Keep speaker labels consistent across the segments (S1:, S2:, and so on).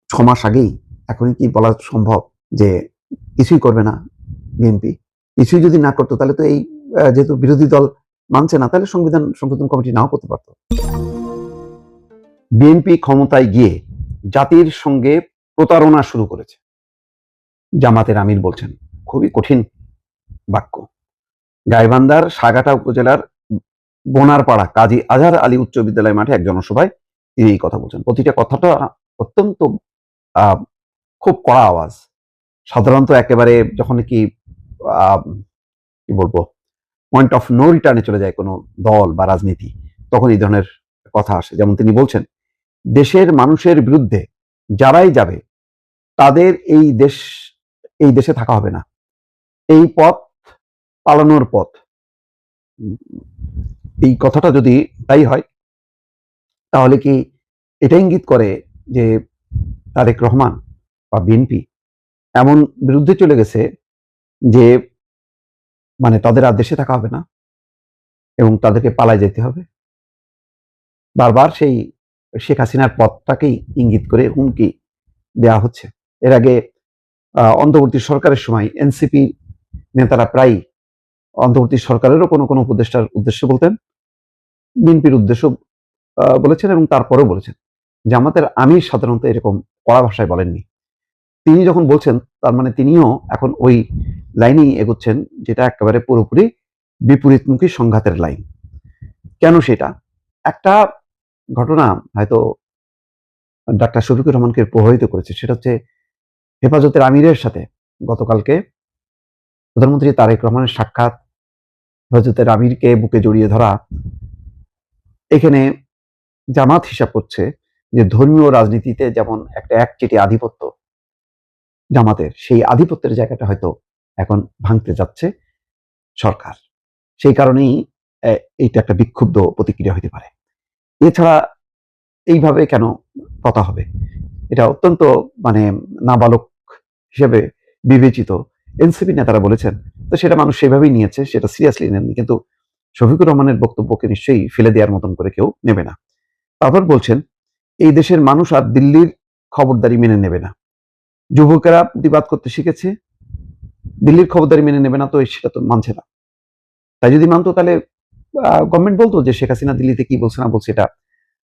S1: 6 মাস আগেই এখনই কি বলা সম্ভব যে কিছুই করবে না বিএনপি? কিছুই যদি না করতো তাহলে তো এই যেহেতু বিরোধী দল মানছে না, তাহলে সংবিধান সংশোধন কমিটি নাও করতে পারত। বিএনপি ক্ষমতায় গিয়ে জাতির সঙ্গে প্রতারণা শুরু করেছে, জামাতের আমির বলছেন। খুবই কঠিন বাক্য। গাইবান্ধার সাগাটা উপজেলার বোনারপাড়া কাজী আজহার আলী উচ্চ বিদ্যালয় মাঠে এক জনসভায় তিনি এই কথা বলছেন। প্রতিটা কথাটা অত্যন্ত আহ, খুব কড়া আওয়াজ। সাধারণত একেবারে যখন কি কি বলবো, পয়েন্ট অফ নো রিটার্নে চলে যায় কোনো দল বা রাজনীতি, তখন এই ধরনের কথা আসে। যেমন তিনি বলছেন, দেশের মানুষের বিরুদ্ধে যারাই যাবে তাদের এই দেশে থাকা হবে না। এই পথ পালানোর পথ। এই কথাটা যদি তাই হয়, তাহলে কি এটা ইঙ্গিত করে যে তারেক রহমান বা বিএনপি এমন বিরুদ্ধে চলে গেছে যে মানে তাদের আর দেশে থাকা হবে না এবং তাদেরকে পালায় যেতে হবে? বারবার সেই শেখ হাসিনার পথটাকেই ইঙ্গিত করে হুমকি দেওয়া হচ্ছে। এর আগে অন্তর্বর্তী সরকারের সময় এনসিপি নেতারা প্রায় অন্তর্বর্তী সরকারেরও কোনো কোনো উপদেষ্টার উদ্দেশ্যে বলতেন, বিএনপির উদ্দেশ্য বলেছেন এবং তারপরেও বলেছেন। জামাতের আমির সাধারণত এরকম কড়া ভাষায় বলেননি। তিনি যখন বলছেন, তার মানে তিনিও এখন ওই লাইনেই এগোচ্ছেন, যেটা একেবারে পুরোপুরি বিপরীতমুখী সংঘাতের লাইন। কেন সেটা? একটা ঘটনা হয়তো ডাক্তার শফিকুর রহমানকে প্রভাবিত করেছে। সেটা হচ্ছে হেফাজতের আমিরের সাথে গতকালকে প্রধানমন্ত্রী তারেক রহমানের সাক্ষাৎ, হেফাজতের আমিরকে বুকে জড়িয়ে ধরা। এখানে জামাত হিসাব করছে যে ধর্মীয় রাজনীতিতে যেমন একটা একচেটিয়া আধিপত্য জামাতের, সেই আধিপত্যের জায়গাটা হয়তো এখন ভাঙতে যাচ্ছে সরকার। সেই কারণেই এইটা একটা বিক্ষুব্ধ প্রতিক্রিয়া হতে পারে। এছাড়া এইভাবে কেন কথা হবে, এটা অত্যন্ত মানে নাবালক হিসেবে বিবেচিত এনসিপি নেতারা বলেছেন। তো সেটা মানুষ সেভাবেই নিয়েছে, সেটা সিরিয়াসলি নেননি। কিন্তু শফিকুর রহমানের বক্তব্যকে নিশ্চয়ই ফেলে দেওয়ার মতন করে কেউ নেবে না। তারপর বলছেন, এই দেশের মানুষ আর দিল্লির খবরদারি মেনে নেবে না। যুবকেরা প্রতিবাদ করতে শিখেছে, দিল্লির খবরদারি মেনে নেবে না, তো সেটা তো মানছে না। তাই যদি মানতো তাহলে গভর্নমেন্ট বলতো যে শেখ হাসিনা দিল্লিতে কি বলছে না বলছে এটা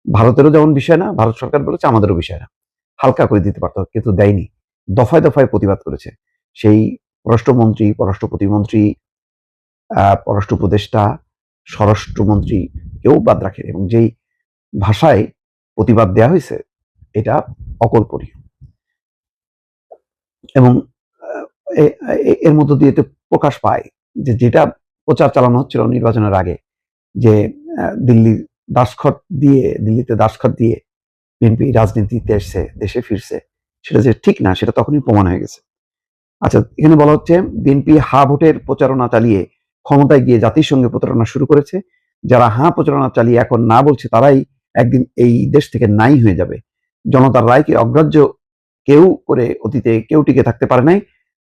S1: ভারতেরও যেমন বিষয় না, ভারত সরকার বলেছে আমাদেরও বিষয় না, হালকা করে দিতে পারতো, কিন্তু দেয়নি। দফায় দফায় প্রতিবাদ করেছে। সেই পররাষ্ট্রমন্ত্রী, পররাষ্ট্র প্রতিমন্ত্রী, পররাষ্ট্র উপদেষ্টা, স্বরাষ্ট্রমন্ত্রী কেউ বাদ রাখে, এবং যেই ভাষায় প্রতিবাদ দেওয়া হয়েছে এটা অকল্পনীয়। এবং এর মধ্য দিয়ে তো প্রকাশ পায় যে যেটা প্রচার চালানো হচ্ছিল নির্বাচনের আগে, যে দিল্লিতে দাসখত দিয়ে বিএনপি রাজনীতিতে এসছে, দেশে ফিরছে, সেটা যে ঠিক না সেটা তখনই প্রমাণ হয়ে গেছে। আচ্ছা, এখানে বলা হচ্ছে বিএনপি হা ভোটের প্রচারণা চালিয়ে ক্ষমতায় গিয়ে জাতির সঙ্গে প্রতারণা শুরু করেছে। যারা হা প্রচারণা চালিয়ে এখন না বলছে তারাই একদিন এই দেশ থেকে নাই হয়ে যাবে। জনতার রায়কে অগ্রাহ্য কেউ করে অতীতে কেউ টিকে থাকতে পারে নাই,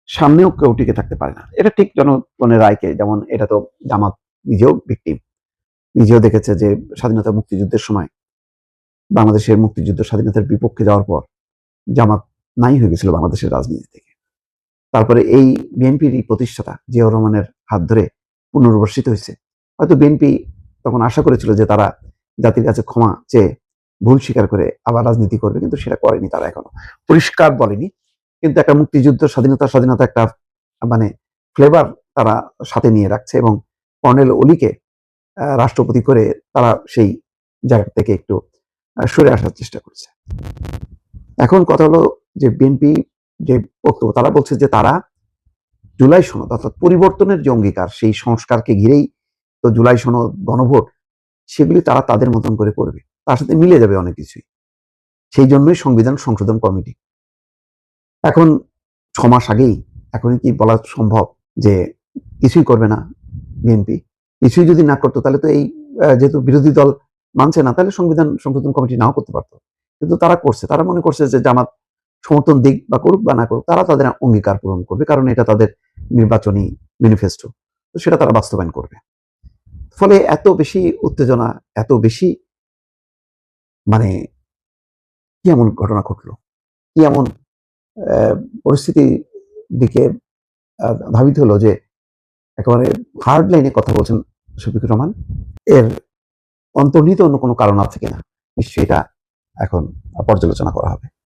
S1: সামনেও কেউ টিকে থাকতে পারে না। এটা ঠিক জনগণের রায়কে, যেমন এটা তো জামাত নিজেও ভিকটিম, নিজেও দেখেছে যে স্বাধীনতা মুক্তিযুদ্ধের সময় বাংলাদেশের মুক্তিযুদ্ধ স্বাধীনতার বিপক্ষে যাওয়ার পর জামাত নাই হয়ে গেছিল বাংলাদেশের রাজনীতি থেকে। তারপরে এই বিএনপির প্রতিষ্ঠাতা জিয়াউর রহমানের হাত ধরে পুনর্বাসিত হয়েছে। হয়তো বিএনপি তখন আশা করেছিল যে তারা জাতির কাছে ক্ষমা চেয়ে ভুল স্বীকার করে আবার রাজনীতি করবে, কিন্তু সেটা করেনি। তারা এখনো পরিষ্কার বলেনি, কিন্তু একটা মুক্তিযুদ্ধ স্বাধীনতা একটা মানে ফ্লেভার তারা সাথে নিয়ে রাখছে, এবং কর্নেল অলিকে রাষ্ট্রপতি করে তারা সেই জায়গা থেকে একটু সরে আসার চেষ্টা করছে। এখন কথা হলো যে বিএনপি যে বক্তব্য, তারা বলছে যে তারা জুলাই সনদ অর্থাৎ পরিবর্তনের যে অঙ্গীকার, সেই সংস্কারকে ঘিরেই তো জুলাই সনদ, গণভোট, সেগুলি তারা তাদের মতন করে করবে, তার সাথে মিলে যাবে অনেক কিছুই। সেই জন্যই সংবিধান সংশোধন কমিটি। এখন 6 মাস আগেই এখনই কি বলা সম্ভব যে কিছুই করবে না বিএনপি? কিছুই যদি না করতো তাহলে তো এই যেহেতু বিরোধী দল মানছে না, তাহলে সংবিধান সংশোধন কমিটি নাও করতে পারতো। কিন্তু তারা করছে। তারা মনে করছে যে জামাত সমর্থন দিক বা করুক বা না করুক, তারা তাদের অঙ্গীকার পূরণ করবে, কারণ এটা তাদের নির্বাচনী ম্যানিফেস্টো। তো সেটা তারা বাস্তবায়ন করবে। ফলে এত বেশি উত্তেজনা, এত বেশি মানে কি এমন ঘটনা ঘটলো? কি এমন পরিস্থিতির দিকে ধাবিত হলো যে একেবারে হার্ড লাইনে কথা বলছেন শফিকুর রহমান? এর অন্তর্নিহিত অন্য কোনো কারণ আছে কিনা? নিশ্চয়ই এটা এখন পর্যালোচনা করা হবে।